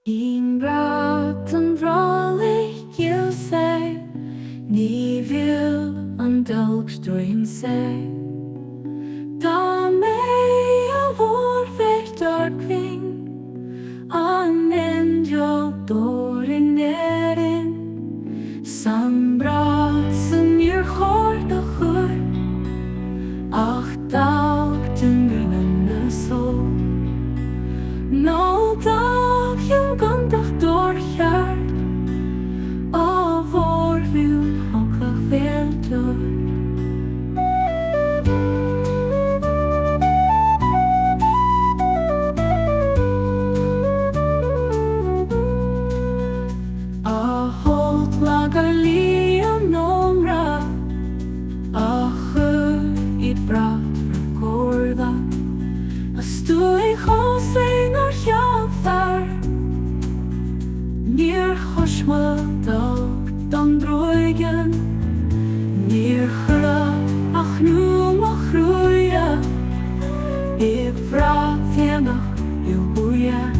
Ingen braten vrolijk je zei, ni wil een dolkstrøm sei. Da mig av vår vektorkving, annen jo dåren nerin, sambrat som gjør hård og hør, ach dag den grunnende sol. Nå dag jo gandag dår hjert, av vår vil hokka veltør. Lagar liam nomra, i brat rekorda, a stui hosing or hjafar, nir hoshma dag dan droigen, nir hra ach nu mach ruja, i brat jenach i huja.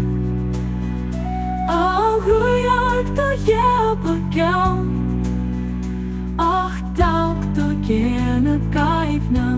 Da jæba gæl, ach dag da gjerne gaivna.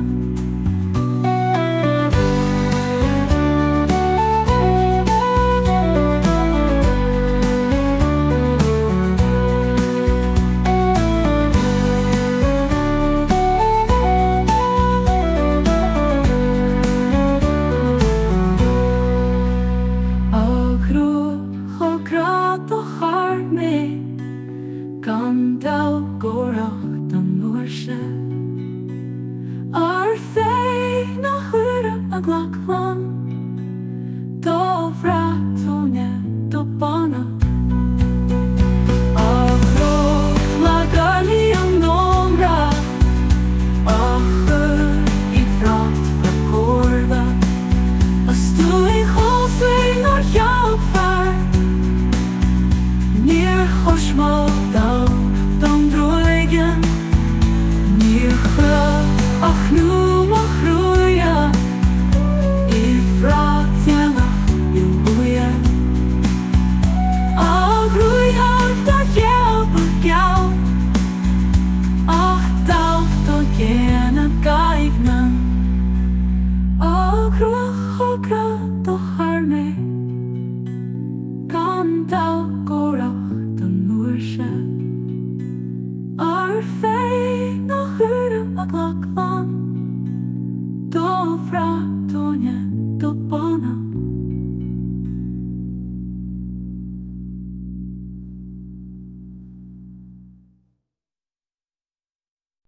Gan dau gorach dan noorse, ar fei na hure a glaklan, do vratonia do bana. Lagar liam nomra, i brat rekorda, a stui hosing or hjálpar, nir hoshma dag dan droigen, nir hra ach nu mach ruja, i brat jenach i huja. Ach ruja da jæba gæl, ach dag da gjerne gaivna. Ach ruach og grat og harme, gan dag gorach dan noorse, ar fei na hure a glaklan, do vratonia do bana.